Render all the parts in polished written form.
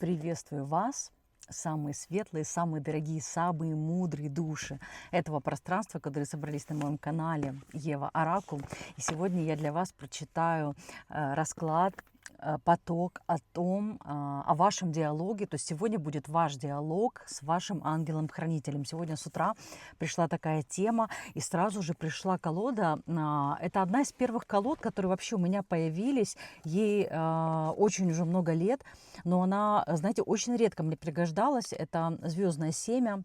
Приветствую вас, самые светлые, самые дорогие, самые мудрые души этого пространства, которые собрались на моем канале Ева Оракул. И сегодня я для вас прочитаю расклад, поток о вашем диалоге. То есть сегодня будет ваш диалог с вашим ангелом-хранителем. Сегодня с утра пришла такая тема, и сразу же пришла колода. Это одна из первых колод, которые вообще у меня появились. Ей очень уже много лет, но она, знаете, очень редко мне пригождалась. Это звездное семя.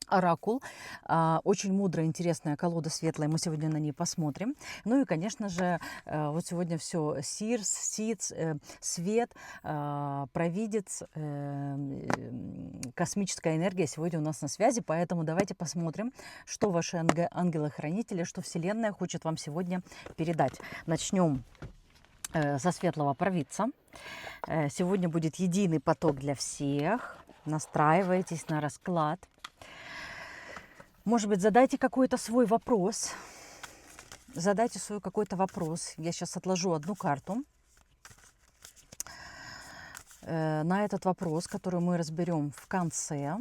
Оракул. Очень мудрая, интересная колода светлая. Мы сегодня на ней посмотрим. Ну и, конечно же, вот сегодня все Сирс, Сиц, свет, провидец, космическая энергия сегодня у нас на связи. Поэтому давайте посмотрим, что ваши ангелы-хранители, что Вселенная хочет вам сегодня передать. Начнем со светлого провидца. Сегодня будет единый поток для всех. Настраивайтесь на расклад. Может быть, задайте какой-то свой вопрос. Задайте свой какой-то вопрос. Я сейчас отложу одну карту на этот вопрос, который мы разберем в конце.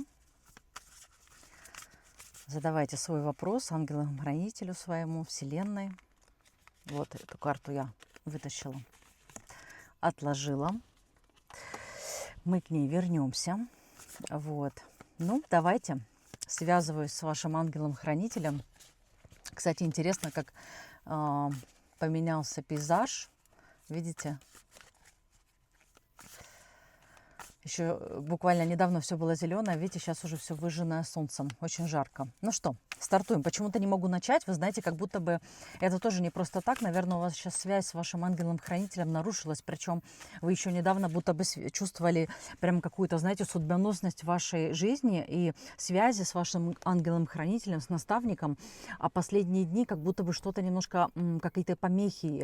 Задавайте свой вопрос ангелу-хранителю своему, Вселенной. Вот эту карту я вытащила, отложила. Мы к ней вернемся. Вот. Ну, давайте. Связываюсь с вашим ангелом-хранителем. Кстати, интересно, как поменялся пейзаж. Видите? Еще буквально недавно все было зеленое. Видите, сейчас уже все выжженное солнцем. Очень жарко. Ну что, стартуем. Почему-то не могу начать. Вы знаете, как будто бы это тоже не просто так. Наверное, у вас сейчас связь с вашим ангелом-хранителем нарушилась. Причем вы еще недавно будто бы чувствовали прям какую-то, знаете, судьбоносность вашей жизни и связи с вашим ангелом-хранителем, с наставником. А последние дни как будто бы что-то немножко, какие-то помехи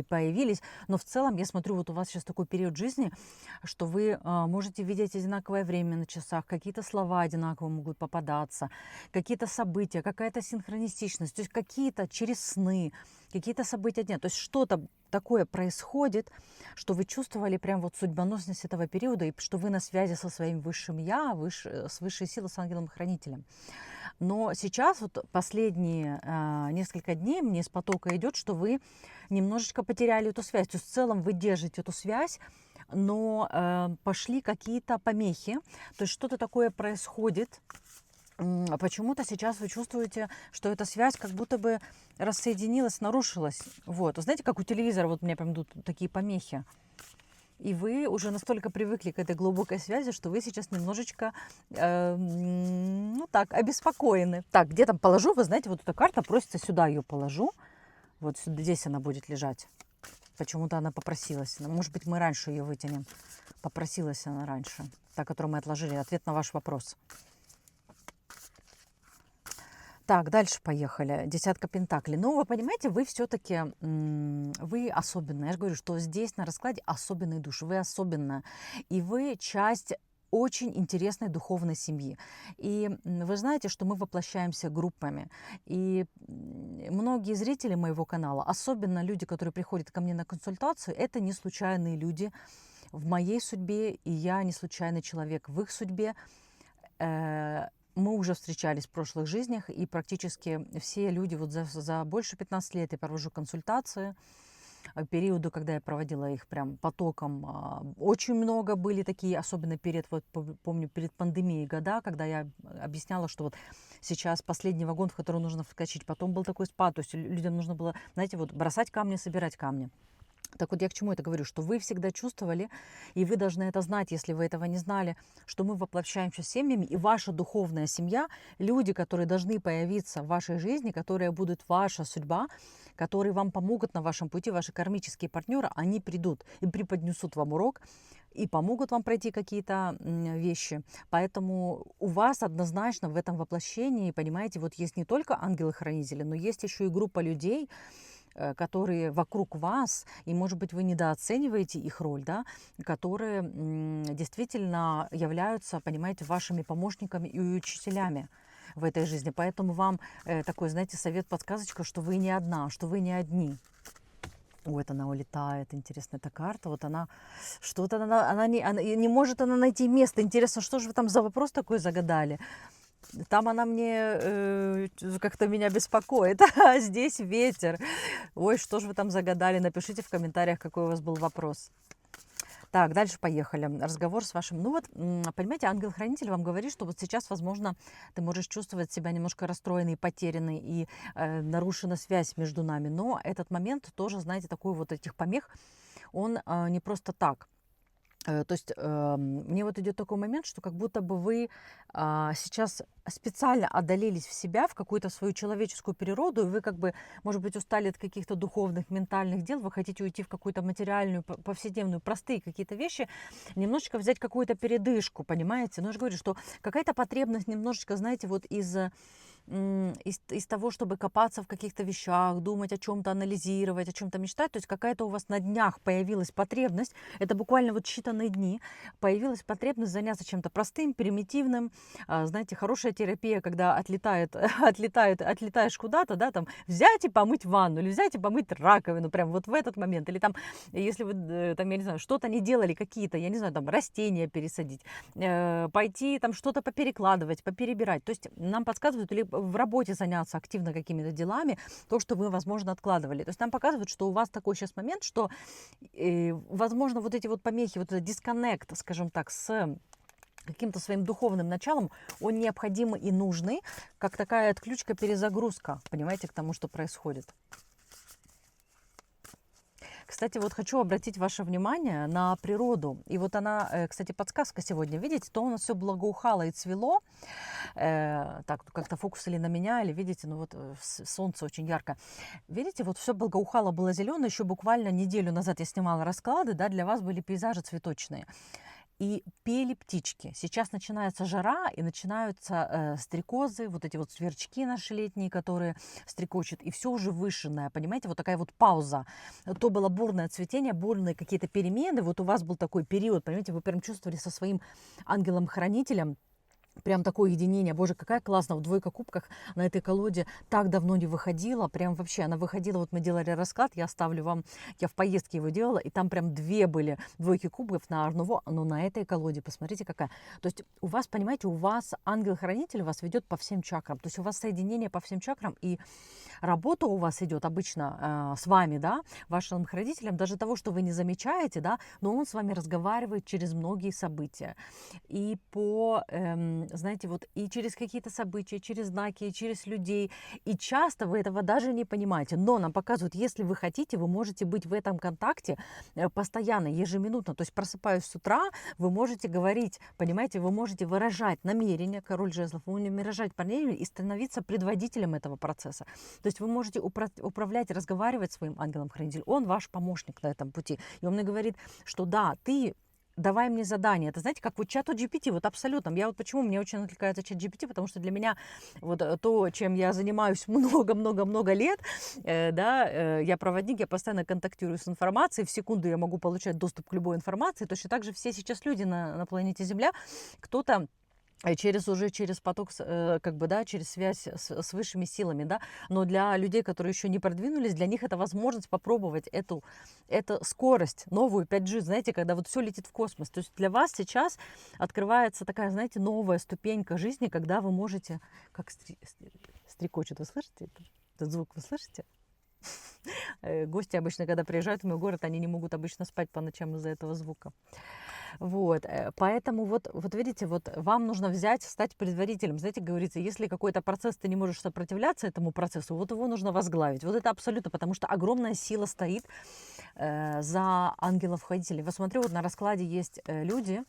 появились. Но в целом, я смотрю, вот у вас сейчас такой период жизни, что вы можете видеть одинаковое время на часах, какие-то слова одинаково могут попадаться, какие-то события, какая-то синхронистичность, то есть какие-то через сны, какие-то события нет. То есть что-то такое происходит, что вы чувствовали прям вот судьбоносность этого периода, и что вы на связи со своим высшим Я, с высшей силой, с ангелом-хранителем. Но сейчас, вот последние несколько дней мне из потока идет, что вы немножечко потеряли эту связь. То есть в целом вы держите эту связь, но пошли какие-то помехи, то есть что-то такое происходит. Почему-то сейчас вы чувствуете, что эта связь как будто бы рассоединилась, нарушилась. Вот, знаете, как у телевизора вот у меня прям идут такие помехи. И вы уже настолько привыкли к этой глубокой связи, что вы сейчас немножечко, ну так, обеспокоены. Так, где там положу? Вы знаете, вот эта карта просится, сюда ее положу. Вот здесь она будет лежать. Почему-то она попросилась. Может быть, мы раньше ее вытянем. Попросилась она раньше. Та, которую мы отложили. Ответ на ваш вопрос. Так, дальше поехали. Десятка пентаклей. Ну, вы понимаете, вы все-таки, вы особенная. Я же говорю, что здесь на раскладе особенные души. Вы особенная. И вы часть очень интересной духовной семьи. И вы знаете, что мы воплощаемся группами. И многие зрители моего канала, особенно люди, которые приходят ко мне на консультацию, это не случайные люди в моей судьбе, и я не случайный человек в их судьбе. Мы уже встречались в прошлых жизнях, и практически все люди, вот за больше 15 лет я провожу консультации. Периоду, когда я проводила их прям потоком, очень много были такие, особенно вот помню, перед пандемией года, когда я объясняла, что вот сейчас последний вагон, в который нужно вскочить, потом был такой спад, то есть людям нужно было, знаете, вот бросать камни, собирать камни. Так вот, я к чему это говорю? Что вы всегда чувствовали, и вы должны это знать, если вы этого не знали, что мы воплощаемся семьями, и ваша духовная семья, люди, которые должны появиться в вашей жизни, которые будут ваша судьба, которые вам помогут на вашем пути, ваши кармические партнеры, они придут и преподнесут вам урок, и помогут вам пройти какие-то вещи. Поэтому у вас однозначно в этом воплощении, понимаете, вот есть не только ангелы-хранители, но есть еще и группа людей, которые вокруг вас, и, может быть, вы недооцениваете их роль, да, которые действительно являются, понимаете, вашими помощниками и учителями в этой жизни. Поэтому вам такой, знаете, совет, подсказочка, что вы не одна, что вы не одни. Вот она улетает, интересно, эта карта, вот она, что-то она не может она найти место. Интересно, что же вы там за вопрос такой загадали? Там она мне как-то меня беспокоит, а здесь ветер. Ой, что же вы там загадали? Напишите в комментариях, какой у вас был вопрос. Так, дальше поехали. Разговор с вашим... Ну вот, понимаете, ангел-хранитель вам говорит, что вот сейчас, возможно, ты можешь чувствовать себя немножко расстроенной, потерянной, и нарушена связь между нами. Но этот момент тоже, знаете, такой вот этих помех, он не просто так. То есть мне вот идет такой момент, что как будто бы вы сейчас специально одолелись в себя, в какую-то свою человеческую природу, и вы как бы, может быть, устали от каких-то духовных, ментальных дел, вы хотите уйти в какую-то материальную, повседневную, простые какие-то вещи, немножечко взять какую-то передышку, понимаете? Но я же говорю, что какая-то потребность немножечко, знаете, вот из того, чтобы копаться в каких-то вещах, думать о чем-то, анализировать, о чем-то мечтать. То есть какая-то у вас на днях появилась потребность, это буквально вот считанные дни, появилась потребность заняться чем-то простым, примитивным. Знаете, хорошая терапия, когда отлетаешь куда-то, да, там взять и помыть ванну, или взять и помыть раковину, прям вот в этот момент. Или там, если вы, там, я не знаю, что-то не делали, какие-то, я не знаю, там, растения пересадить, пойти там что-то поперекладывать, поперебирать. То есть нам подсказывают, или в работе заняться активно какими-то делами, то, что вы, возможно, откладывали. То есть нам показывают, что у вас такой сейчас момент, что, возможно, вот эти вот помехи, вот этот дисконнект, скажем так, с каким-то своим духовным началом, он необходимый и нужный, как такая отключка, перезагрузка, понимаете, к тому, что происходит. Кстати, вот хочу обратить ваше внимание на природу. И вот она, кстати, подсказка сегодня, видите, то у нас все благоухало и цвело. Так, как-то фокусили на меня, или видите, ну вот солнце очень ярко. Видите, вот все благоухало, было зеленое. Еще буквально неделю назад я снимала расклады, да, для вас были пейзажи цветочные. И пели птички. Сейчас начинается жара, и начинаются стрекозы, вот эти вот сверчки наши летние, которые стрекочут, и все уже вышенное, понимаете, вот такая вот пауза. То было бурное цветение, бурные какие-то перемены, вот у вас был такой период, понимаете, вы прям чувствовали со своим ангелом-хранителем, прям такое единение. Боже, какая классная. В двойка кубках на этой колоде так давно не выходила. Прям вообще она выходила. Вот мы делали расклад. Я оставлю вам. Я в поездке его делала. И там прям две были двойки кубков на Арнуво. Но на этой колоде, посмотрите, какая. То есть у вас, понимаете, у вас ангел-хранитель вас ведет по всем чакрам. То есть у вас соединение по всем чакрам. И работа у вас идет обычно с вами, да, вашим хранителем. Даже того, что вы не замечаете, да, но он с вами разговаривает через многие события. И знаете, вот и через какие-то события, через знаки, и через людей. И часто вы этого даже не понимаете. Но нам показывают, если вы хотите, вы можете быть в этом контакте постоянно, ежеминутно. То есть просыпаясь с утра, вы можете говорить, понимаете, вы можете выражать намерение, король жезлов, вы можете выражать намерение и становиться предводителем этого процесса. То есть вы можете управлять, разговаривать с своим ангелом-хранителем. Он ваш помощник на этом пути. И он мне говорит, что да, ты давай мне задание. Это, знаете, как вот чату GPT, вот абсолютно. Я вот почему мне очень отвлекается чат GPT, потому что для меня вот то, чем я занимаюсь много-много-много лет, я проводник, я постоянно контактирую с информацией, в секунду я могу получать доступ к любой информации. Точно так же все сейчас люди на планете Земля, кто-то через поток, как бы, да, через связь с высшими силами, да, но для людей, которые еще не продвинулись, для них это возможность попробовать эту скорость, новую 5G, знаете, когда вот все летит в космос. То есть для вас сейчас открывается такая, знаете, новая ступенька жизни, когда вы можете, как стрекочет, вы слышите этот звук, вы слышите? Гости обычно, когда приезжают в мой город, они не могут обычно спать по ночам из-за этого звука. Вот, поэтому вот видите, вот вам нужно взять, стать предварителем. Знаете, говорится, если какой-то процесс, ты не можешь сопротивляться этому процессу, вот его нужно возглавить. Вот это абсолютно, потому что огромная сила стоит за ангелов-хранителей. Вот смотрю, вот на раскладе есть люди,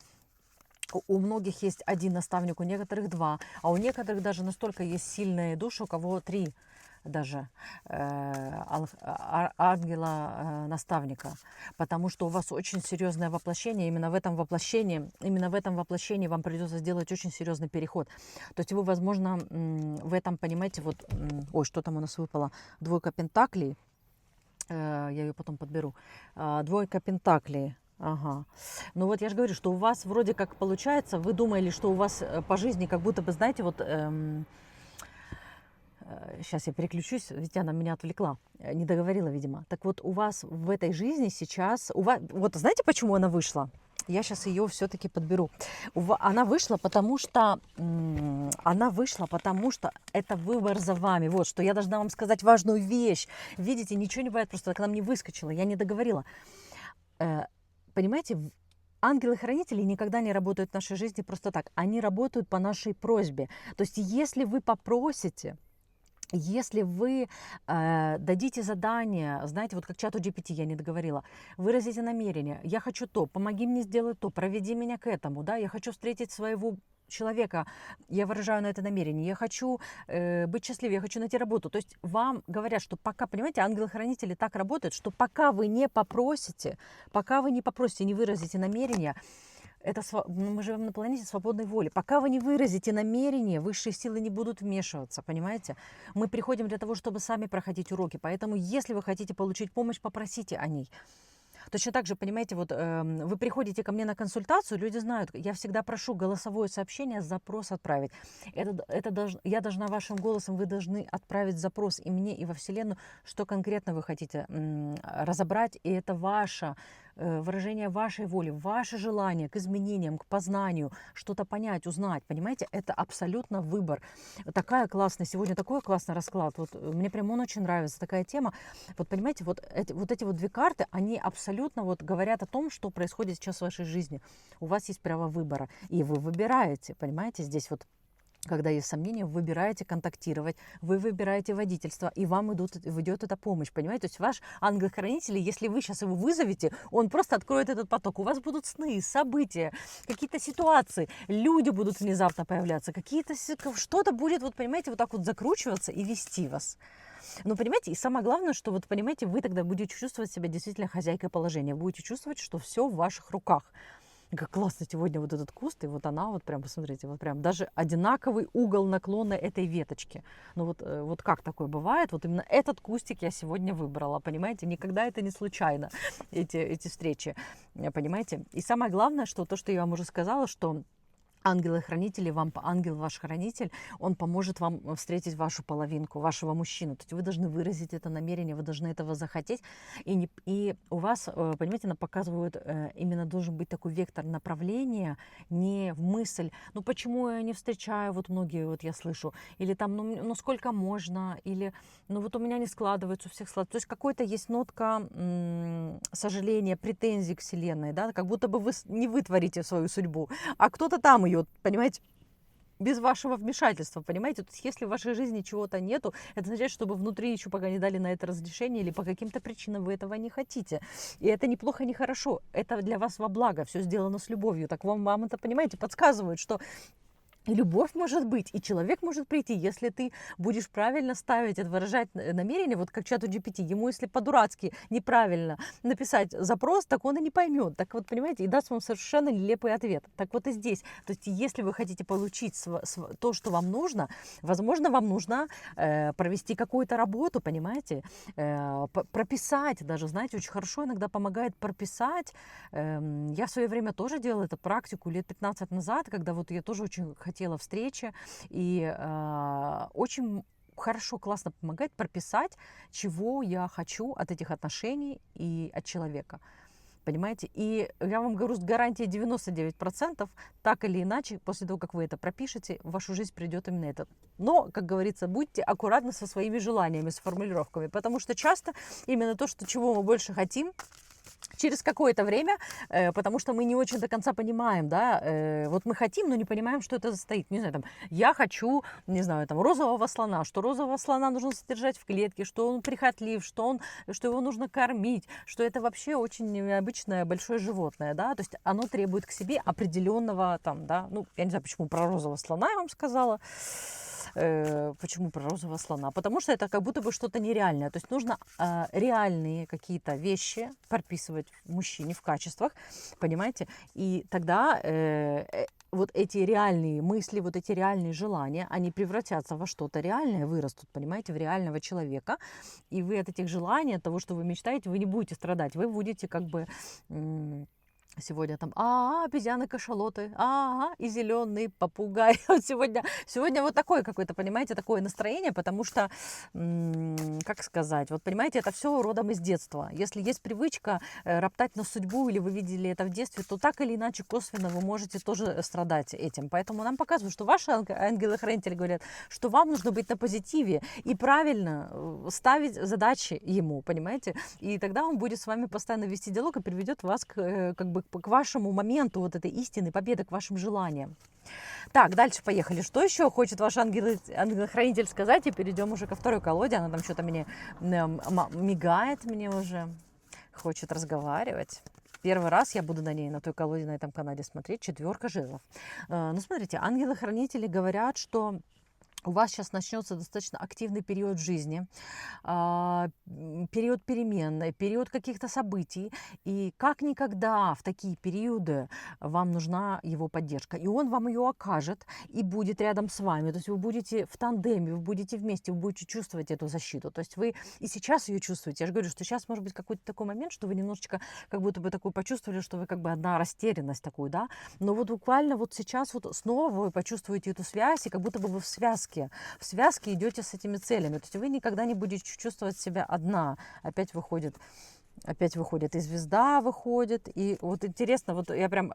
у многих есть один наставник, у некоторых два, а у некоторых даже настолько есть сильные души, у кого три даже ангела-наставника, потому что у вас очень серьезное воплощение, именно в этом воплощении вам придется сделать очень серьезный переход. То есть вы, возможно, в этом, понимаете, вот, ой, что там у нас выпало, двойка пентаклей, я ее потом подберу, двойка пентаклей. Ага. Ну вот я же говорю, что у вас вроде как получается, вы думали, что у вас по жизни как будто бы, знаете, вот Сейчас я переключусь, ведь она меня отвлекла, не договорила, видимо. Так вот, у вас в этой жизни сейчас, вот знаете, почему она вышла? Я сейчас ее все-таки подберу. Она вышла, потому что это выбор за вами. Вот, что я должна вам сказать важную вещь. Видите, ничего не бывает, просто к нам не выскочила, я не договорила. Понимаете, ангелы-хранители никогда не работают в нашей жизни просто так. Они работают по нашей просьбе. То есть, если вы попросите, если вы дадите задание, знаете, вот как чату GPT я не договорила, выразите намерение, я хочу то, помоги мне сделать то, проведи меня к этому, да, я хочу встретить своего человека, я выражаю на это намерение, я хочу быть счастливее, я хочу найти работу. То есть вам говорят, что пока, понимаете, ангелы-хранители так работают, что пока вы не попросите, не выразите намерение, мы живем на планете свободной воли. Пока вы не выразите намерение, высшие силы не будут вмешиваться, понимаете? Мы приходим для того, чтобы сами проходить уроки. Поэтому, если вы хотите получить помощь, попросите о ней. Точно так же, понимаете, вот вы приходите ко мне на консультацию, люди знают, я всегда прошу голосовое сообщение, запрос отправить. Я должна вашим голосом, вы должны отправить запрос и мне, и во Вселенную, что конкретно вы хотите разобрать, и это ваше выражение вашей воли, ваше желание к изменениям, к познанию, что-то понять, узнать, понимаете, это абсолютно выбор. Такая классная, сегодня такой классный расклад, вот мне прям он очень нравится, такая тема. Вот понимаете, вот эти две карты, они абсолютно вот говорят о том, что происходит сейчас в вашей жизни. У вас есть право выбора, и вы выбираете, понимаете, здесь вот когда есть сомнения, вы выбираете контактировать, вы выбираете водительство, и вам идет эта помощь, понимаете? То есть ваш ангел-хранитель, если вы сейчас его вызовете, он просто откроет этот поток. У вас будут сны, события, какие-то ситуации, люди будут внезапно появляться, что-то будет, вот понимаете, вот так вот закручиваться и вести вас. Но понимаете, и самое главное, что вот понимаете, вы тогда будете чувствовать себя действительно хозяйкой положения, будете чувствовать, что все в ваших руках. Как классно сегодня вот этот куст, и вот она вот прям, посмотрите, вот прям даже одинаковый угол наклона этой веточки. Ну вот как такое бывает, вот именно этот кустик я сегодня выбрала, понимаете, никогда это не случайно, эти встречи, понимаете. И самое главное, что то, что я вам уже сказала, что ангелы-хранители, ангел ваш хранитель, он поможет вам встретить вашу половинку, вашего мужчину. То есть вы должны выразить это намерение, вы должны этого захотеть. И у вас, понимаете, она показывает, именно должен быть такой вектор направления, не в мысль, ну почему я не встречаю, вот многие, вот я слышу, или там, ну сколько можно, или ну вот у меня не складывается, у всех складывается. То есть какой-то есть нотка сожаления, претензий к Вселенной, да, как будто бы вы не вы творите свою судьбу, а кто-то там ее, понимаете, без вашего вмешательства, понимаете? То есть если в вашей жизни чего-то нету, это означает, что вы внутри еще пока не дали на это разрешение или по каким-то причинам вы этого не хотите. И это не плохо, не хорошо. Это для вас во благо, все сделано с любовью. Так вам это, понимаете, подсказывают, что и любовь может быть, и человек может прийти, если ты будешь правильно ставить, выражать намерение, вот как чату GPT, ему если по-дурацки неправильно написать запрос, так он и не поймет. Так вот, понимаете, и даст вам совершенно нелепый ответ. Так вот и здесь. То есть, если вы хотите получить то, что вам нужно, возможно, вам нужно провести какую-то работу, понимаете, прописать даже, знаете, очень хорошо иногда помогает прописать. Я в свое время тоже делала эту практику лет 15 назад, когда вот я тоже очень хотела встречи, и очень хорошо, классно помогает прописать, чего я хочу от этих отношений и от человека. Понимаете? И я вам говорю, с гарантией 99%, так или иначе, после того, как вы это пропишете, в вашу жизнь придет именно это. Но, как говорится, будьте аккуратны со своими желаниями, с формулировками, потому что часто именно то, чего мы больше хотим, через какое-то время, потому что мы не очень до конца понимаем, да, вот мы хотим, но не понимаем, что это состоит. Не знаю, там, я хочу, не знаю, там, розового слона, что розового слона нужно содержать в клетке, что он прихотлив, что его нужно кормить, что это вообще очень необычное большое животное, да, то есть оно требует к себе определенного, там, да, ну, я не знаю, почему про розового слона я вам сказала. Почему про розового слона? Потому что это как будто бы что-то нереальное. То есть нужно реальные какие-то вещи прописывать в мужчине в качествах, понимаете? И тогда вот эти реальные мысли, вот эти реальные желания, они превратятся во что-то реальное, вырастут, понимаете, в реального человека. И вы от этих желаний, от того, что вы мечтаете, вы не будете страдать. Вы будете как бы Сегодня там обезьяны, кашалоты, и зеленый попугай. Вот сегодня вот такое какое-то, понимаете, такое настроение, потому что, как сказать, вот понимаете, это все родом из детства. Если есть привычка роптать на судьбу, или вы видели это в детстве, то так или иначе косвенно вы можете тоже страдать этим. Поэтому нам показывают, что ваши ангелы-хранители говорят, что вам нужно быть на позитиве и правильно ставить задачи ему, понимаете? И тогда он будет с вами постоянно вести диалог и приведет вас как бы к вашему моменту вот этой истины, победы, к вашим желаниям. Так, дальше поехали. Что еще хочет ваш ангел-хранитель сказать? И перейдем уже ко второй колоде. Она там что-то мне мигает мне уже. Хочет разговаривать. Первый раз я буду на ней, на той колоде, на этом канале смотреть. 4 жезлов. Ну, смотрите, ангелы-хранители говорят, что у вас сейчас начнется достаточно активный период в жизни, период перемен, период каких-то событий. И как никогда в такие периоды вам нужна его поддержка. И он вам ее окажет и будет рядом с вами. То есть вы будете в тандеме, вы будете вместе, вы будете чувствовать эту защиту. То есть вы и сейчас ее чувствуете. Я же говорю, что сейчас может быть какой-то такой момент, что вы немножечко как будто бы такой почувствовали, что вы как бы одна растерянность такую, да. Но вот буквально вот сейчас вот снова вы почувствуете эту связь, и как будто бы вы в связке идете с этими целями. То есть вы никогда не будете чувствовать себя одна. Опять выходит и звезда выходит. И вот интересно, вот я прям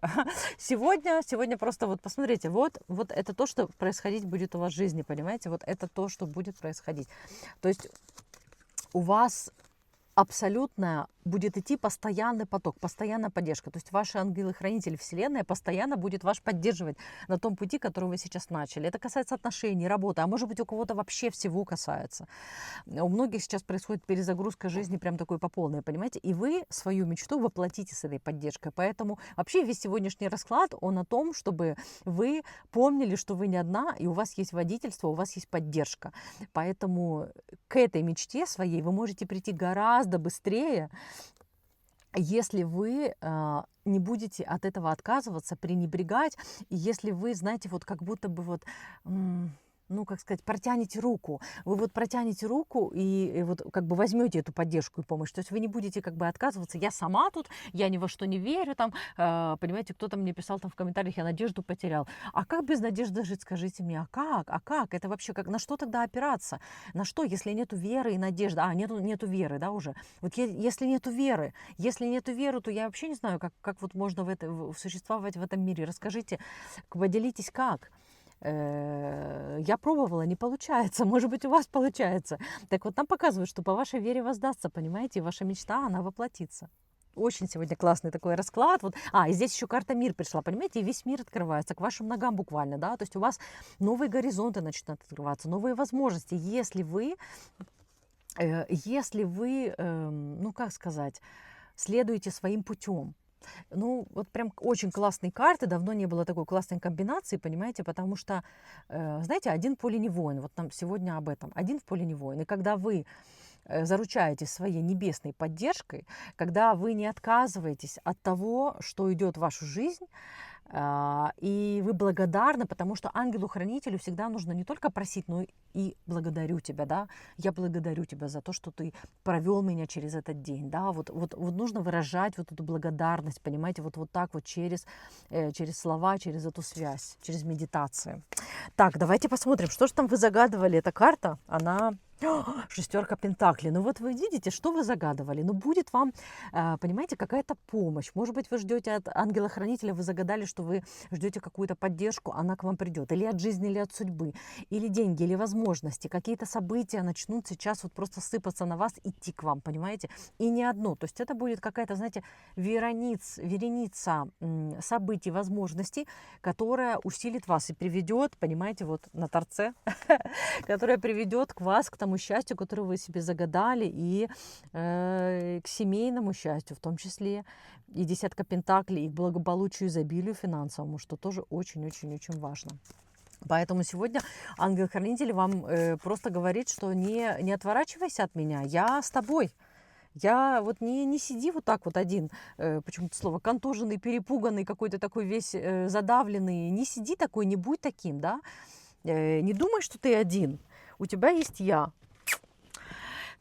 сегодня просто вот посмотрите, вот это то, что происходить будет у вас в жизни, понимаете? Вот это то, что будет происходить. То есть у вас абсолютно будет идти постоянный поток, постоянная поддержка. То есть ваши ангелы-хранители Вселенная постоянно будет вас поддерживать на том пути, который вы сейчас начали. Это касается отношений, работы, а может быть у кого-то вообще всего касается. У многих сейчас происходит перезагрузка жизни прям такой по полной, понимаете? И вы свою мечту воплотите с этой поддержкой. Поэтому вообще весь сегодняшний расклад, он о том, чтобы вы помнили, что вы не одна, и у вас есть водительство, у вас есть поддержка. Поэтому к этой мечте своей вы можете прийти гораздо быстрее, если вы не будете от этого отказываться, пренебрегать, и если вы, знаете, вот как будто бы вот... ну, как сказать, протянете руку. Вы вот протянете руку и вот как бы возьмете эту поддержку и помощь. То есть вы не будете как бы отказываться. Я сама тут, я ни во что не верю. Там, понимаете, кто-то мне писал там в комментариях, я надежду потерял. А как без надежды жить, скажите мне? А как? А как? Это вообще как? На что тогда опираться? На что, если нету веры и надежды? Нету веры, да, уже. Вот если нету веры, то я вообще не знаю, как вот можно существовать в этом мире. Расскажите, поделитесь, как. Я пробовала, не получается. Может быть, у вас получается. Так вот, нам показывают, что по вашей вере воздастся, понимаете, и ваша мечта, она воплотится. Очень сегодня классный такой расклад. Вот. И здесь еще карта мир пришла, понимаете, и весь мир открывается к вашим ногам буквально, да, то есть у вас новые горизонты начнут открываться, новые возможности, если вы, ну, как сказать, следуете своим путем. Ну, вот прям очень классные карты, давно не было такой классной комбинации, понимаете, потому что, знаете, один в поле не воин, вот нам сегодня об этом, один в поле не воин, и когда вы заручаетесь своей небесной поддержкой, когда вы не отказываетесь от того, что идет в вашу жизнь, и вы благодарны, потому что ангелу-хранителю всегда нужно не только просить, но и благодарю тебя, да, я благодарю тебя за то, что ты провел меня через этот день, да, вот нужно выражать вот эту благодарность, понимаете, вот так вот через слова, через эту связь, через медитацию. Так, давайте посмотрим, что же там вы загадывали, эта карта, она... 6 пентаклей. Ну вот вы видите, что вы загадывали. Ну будет вам, понимаете, какая-то помощь. Может быть, вы ждете от ангела-хранителя, вы загадали, что вы ждете какую-то поддержку, она к вам придет. Или от жизни, или от судьбы. Или деньги, или возможности. Какие-то события начнут сейчас вот просто сыпаться на вас, идти к вам, понимаете? И не одно. То есть это будет какая-то, знаете, вереница событий, возможностей, которая усилит вас и приведет, понимаете, вот на торце, которая приведет к вас, к тому счастью, которое вы себе загадали, и к семейному счастью, в том числе и 10 пентаклей, и к благополучию, изобилию финансовому, что тоже очень-очень-очень важно. Поэтому сегодня ангел-хранитель вам просто говорит, что не отворачивайся от меня, я с тобой. Я вот не сиди вот так вот один, почему-то слово контуженный, перепуганный, какой-то такой весь задавленный. Не сиди такой, не будь таким, да. Не думай, что ты один. У тебя есть я.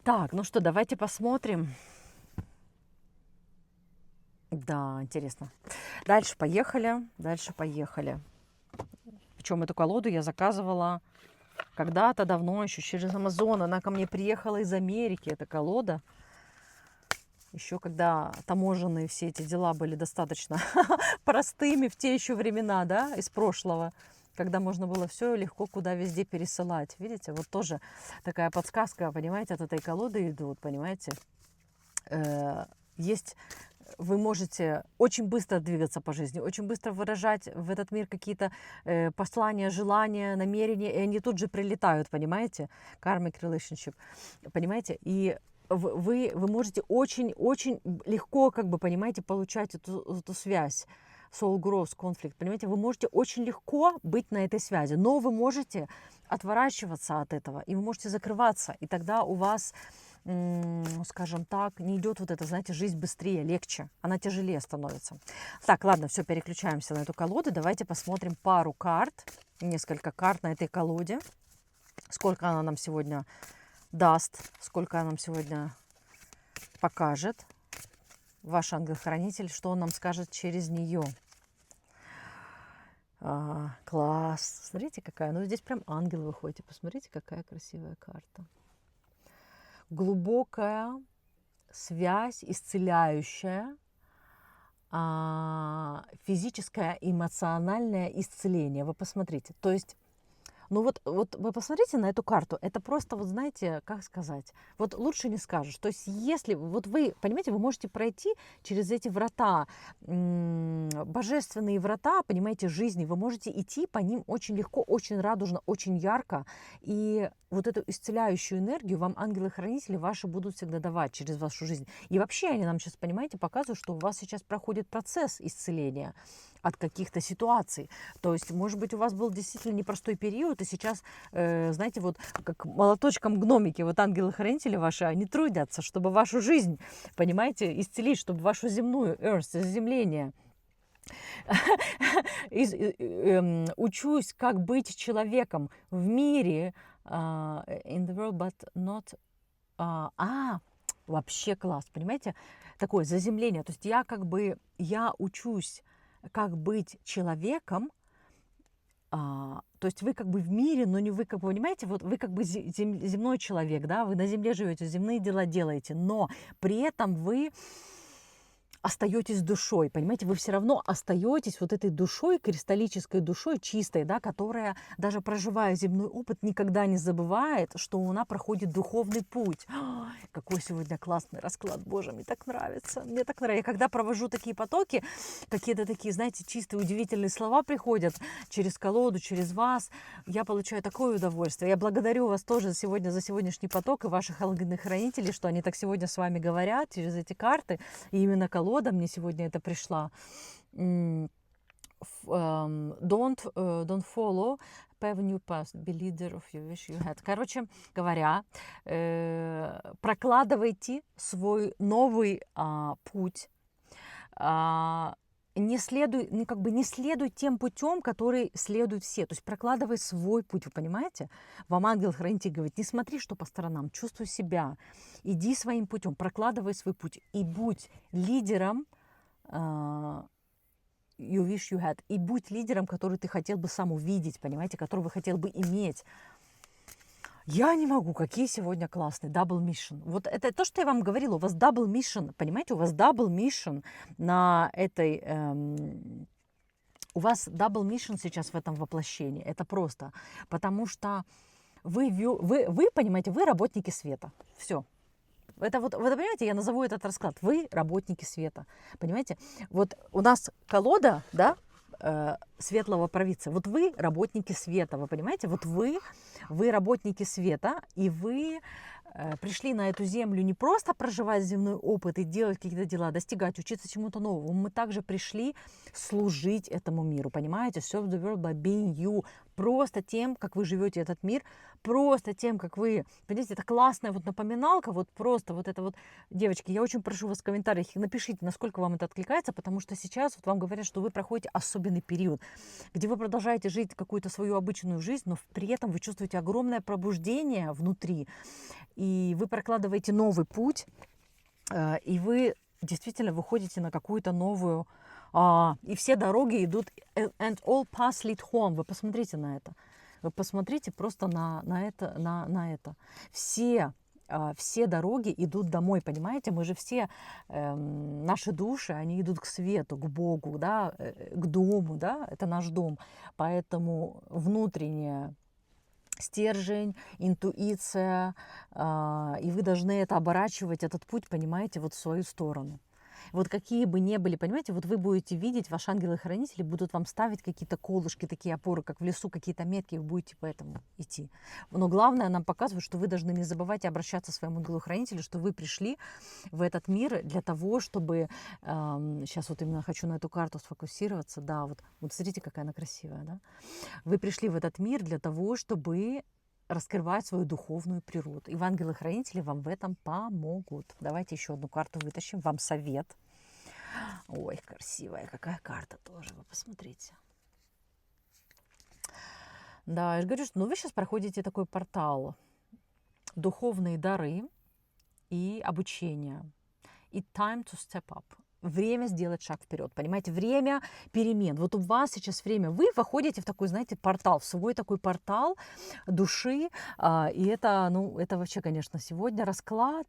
Так, ну что, давайте посмотрим. Да, интересно. Дальше поехали, дальше поехали. Причем эту колоду я заказывала когда-то давно, еще через Амазон. Она ко мне приехала из Америки, эта колода. Еще когда таможенные все эти дела были достаточно простыми в те еще времена, да, из прошлого, когда можно было все легко куда везде пересылать. Видите, вот тоже такая подсказка, понимаете, от этой колоды идут, понимаете. Есть, вы можете очень быстро двигаться по жизни, очень быстро выражать в этот мир какие-то послания, желания, намерения, и они тут же прилетают, понимаете, karmic relationship, понимаете, и вы можете очень-очень легко, как бы, понимаете, получать эту связь, soul growth, конфликт, понимаете, вы можете очень легко быть на этой связи, но вы можете отворачиваться от этого, и вы можете закрываться, и тогда у вас, скажем так, не идет вот это, знаете, жизнь быстрее, легче, она тяжелее становится. Так, ладно, все, переключаемся на эту колоду, давайте посмотрим пару карт, несколько карт на этой колоде, сколько она нам сегодня даст, сколько она нам сегодня покажет. Ваш ангел-хранитель, что он нам скажет через нее. Класс. Смотрите, какая. Ну, здесь прям ангел выходит. Посмотрите, какая красивая карта. Глубокая связь, исцеляющая, физическое, эмоциональное исцеление. Вы посмотрите. То есть, ну вот вы посмотрите на эту карту, это просто, вот знаете, как сказать, вот лучше не скажешь. То есть если вот вы, понимаете, вы можете пройти через эти врата, божественные врата, понимаете, жизни, вы можете идти по ним очень легко, очень радужно, очень ярко, и вот эту исцеляющую энергию вам ангелы-хранители ваши будут всегда давать через вашу жизнь. И вообще они нам сейчас, понимаете, показывают, что у вас сейчас проходит процесс исцеления от каких-то ситуаций. То есть, может быть, у вас был действительно непростой период, и сейчас, знаете, вот как молоточком гномики, вот ангелы-хранители ваши, они трудятся, чтобы вашу жизнь, понимаете, исцелить, чтобы вашу земную, earth, заземление. Учусь, как быть человеком в мире, in the world, but not... вообще класс, понимаете? Такое заземление. То есть я учусь, как быть человеком, то есть вы как бы в мире, но не вы, как бы, понимаете, вот вы как бы земной человек, да, вы на земле живете, земные дела делаете, но при этом вы остаетесь душой, понимаете, вы все равно остаетесь вот этой душой, кристаллической душой, чистой, да, которая, даже проживая земной опыт, никогда не забывает, что она проходит духовный путь. Ой, какой сегодня классный расклад, боже, мне так нравится, мне так нравится. Я когда провожу такие потоки, какие-то такие, знаете, чистые, удивительные слова приходят через колоду, через вас, я получаю такое удовольствие. Я благодарю вас тоже сегодня за сегодняшний поток и ваших ангелов-хранителей, что они так сегодня с вами говорят через эти карты, и именно колода мне сегодня это пришла. Don't follow, pave new path, be leader of your wish you had. Короче говоря, прокладывайте свой новый путь, не следуй тем путем, который следуют все. То есть прокладывай свой путь, вы понимаете? Вам ангел-хранитель говорит, не смотри, что по сторонам, чувствуй себя, иди своим путем, прокладывай свой путь и будь лидером, you wish you had, и будь лидером, который ты хотел бы сам увидеть, понимаете, которого хотел бы иметь. Я не могу, какие сегодня классные, double mission. Вот это то, что я вам говорила, у вас double mission, понимаете, у вас double mission на этой, у вас double mission сейчас в этом воплощении, это просто, потому что вы понимаете, вы работники света, все. Это вот, вы понимаете, я назову этот расклад, вы работники света, понимаете, вот у нас колода, да, светлого провидца. Вот вы работники света, вы понимаете? Вот вы работники света, и вы пришли на эту землю не просто проживать земной опыт и делать какие-то дела, достигать, учиться чему-то новому. Мы также пришли служить этому миру, понимаете? Serve the world by being you. Просто тем, как вы живете этот мир, просто тем, как вы... Понимаете, это классная вот напоминалка, вот просто вот это вот... Девочки, я очень прошу вас в комментариях, напишите, насколько вам это откликается, потому что сейчас вот вам говорят, что вы проходите особенный период, где вы продолжаете жить какую-то свою обычную жизнь, но при этом вы чувствуете огромное пробуждение внутри, и вы прокладываете новый путь, и вы действительно выходите на какую-то новую, и все дороги идут, and all paths lead home. Вы посмотрите на это. Вы посмотрите просто на это. Все дороги идут домой, понимаете? Мы же все, наши души, они идут к свету, к Богу, да, к дому, да, это наш дом. Поэтому внутренняя стержень, интуиция, и вы должны это оборачивать, этот путь, понимаете, вот в свою сторону. Вот какие бы ни были, понимаете, вот вы будете видеть, ваши ангелы-хранители будут вам ставить какие-то колышки, такие опоры, как в лесу, какие-то метки, и вы будете по этому идти. Но главное нам показывает, что вы должны не забывать обращаться к своему ангелу-хранителю, что вы пришли в этот мир для того, чтобы... сейчас вот именно хочу на эту карту сфокусироваться. Да, вот смотрите, какая она красивая, да? Вы пришли в этот мир для того, чтобы раскрывать свою духовную природу. И ангелы-хранители вам в этом помогут. Давайте еще одну карту вытащим. Вам совет. Ой, красивая какая карта тоже, вы посмотрите. Да, я же говорю, что вы сейчас проходите такой портал. Духовные дары и обучение. И time to step up. Время сделать шаг вперед, понимаете, время перемен. Вот у вас сейчас время, вы выходите в такой, знаете, портал, в свой такой портал души, и это, это вообще, конечно, сегодня расклад,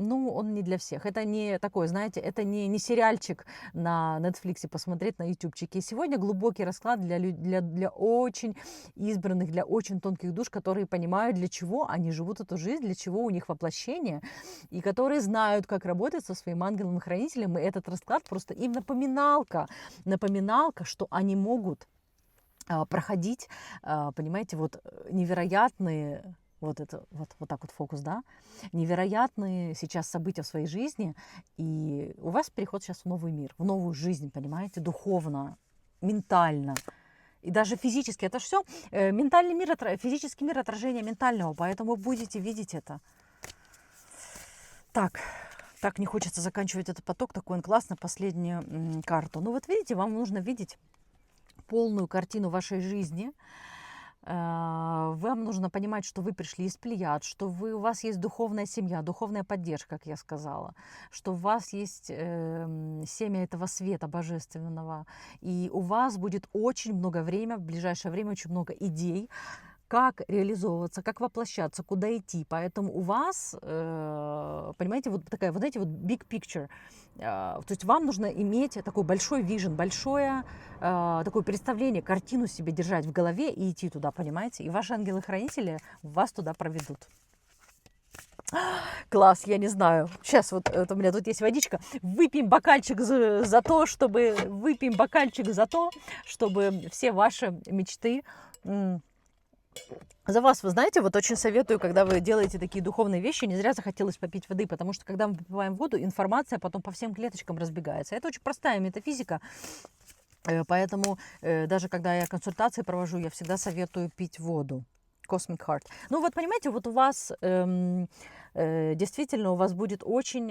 он не для всех. Это не такой, знаете, это не сериальчик на Netflix посмотреть, на ютубчике. Сегодня глубокий расклад для очень избранных, для очень тонких душ, которые понимают, для чего они живут эту жизнь, для чего у них воплощение, и которые знают, как работать со своим ангелом-хранителем. И этот расклад просто им напоминалка, что они могут проходить, понимаете, вот невероятные... Вот так вот фокус, да? Невероятные сейчас события в своей жизни, и у вас переход сейчас в новый мир, в новую жизнь, понимаете, духовно, ментально и даже физически. Это все ментальный мир, физический мир отражение ментального, поэтому вы будете видеть это. Так не хочется заканчивать этот поток, такой он классный, последнюю карту. Вот видите, вам нужно видеть полную картину вашей жизни. Вам нужно понимать, что вы пришли из Плеяд, что у вас есть духовная семья, духовная поддержка, как я сказала, что у вас есть семя этого света божественного, и у вас будет очень много времени, в ближайшее время очень много идей, как реализовываться, как воплощаться, куда идти. Поэтому у вас, понимаете, вот такая, вот знаете, вот big picture. То есть вам нужно иметь такой большой vision, большое такое представление, картину себе держать в голове и идти туда, понимаете? И ваши ангелы-хранители вас туда проведут. Класс, я не знаю. Сейчас вот у меня тут есть водичка. Выпьем бокальчик за то, чтобы все ваши мечты... За вас, вы знаете, вот очень советую, когда вы делаете такие духовные вещи, не зря захотелось попить воды, потому что когда мы попиваем воду, информация потом по всем клеточкам разбегается. Это очень простая метафизика, поэтому даже когда я консультации провожу, я всегда советую пить воду. Cosmic Heart. Вот понимаете, вот у вас действительно у вас будет очень,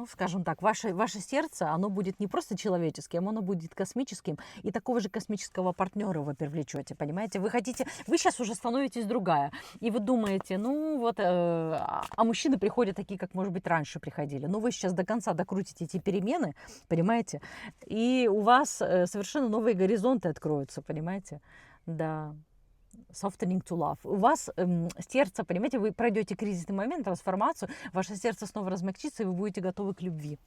скажем так, ваше сердце, оно будет не просто человеческим, оно будет космическим, и такого же космического партнера вы привлечете, понимаете? Вы сейчас уже становитесь другая, и вы думаете, а мужчины приходят такие, как, может быть, раньше приходили, но вы сейчас до конца докрутите эти перемены, понимаете? И у вас совершенно новые горизонты откроются, понимаете? Да. Softening to love. У вас сердце, понимаете, вы пройдете кризисный момент, трансформацию, ваше сердце снова размягчится, и вы будете готовы к любви.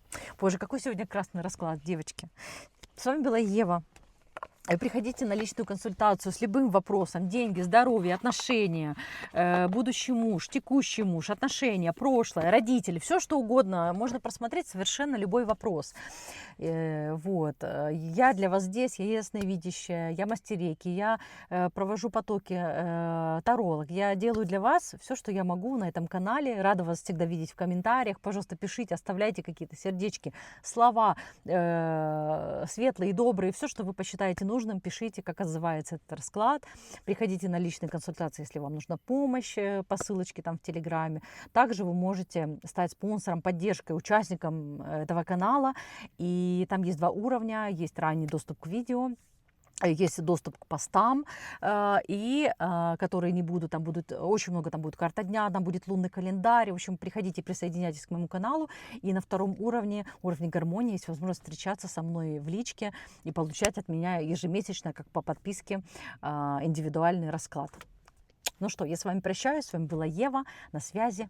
Боже, какой сегодня красный расклад, девочки. С вами была Ева. Приходите на личную консультацию с любым вопросом. Деньги, здоровье, отношения, будущий муж, текущий муж, отношения, прошлое, родители. Все, что угодно. Можно просмотреть совершенно любой вопрос. Я для вас здесь, я ясновидящая, я мастерейки, я провожу потоки таролог. Я делаю для вас все, что я могу на этом канале. Рада вас всегда видеть в комментариях. Пожалуйста, пишите, оставляйте какие-то сердечки, слова светлые и добрые. Все, что вы посчитаете нужным, пишите, как отзывается этот расклад. Приходите на личные консультации, если вам нужна помощь по ссылочке там в Телеграме. Также вы можете стать спонсором, поддержкой, участником этого канала. И там есть 2 уровня. Есть ранний доступ к видео. есть доступ к постам, которые не будут, там будут очень много, там будет карта дня, там будет лунный календарь. В общем, приходите, присоединяйтесь к моему каналу. И на втором уровне гармонии, есть возможность встречаться со мной в личке и получать от меня ежемесячно, как по подписке, индивидуальный расклад. Ну что, я с вами прощаюсь. С вами была Ева. На связи.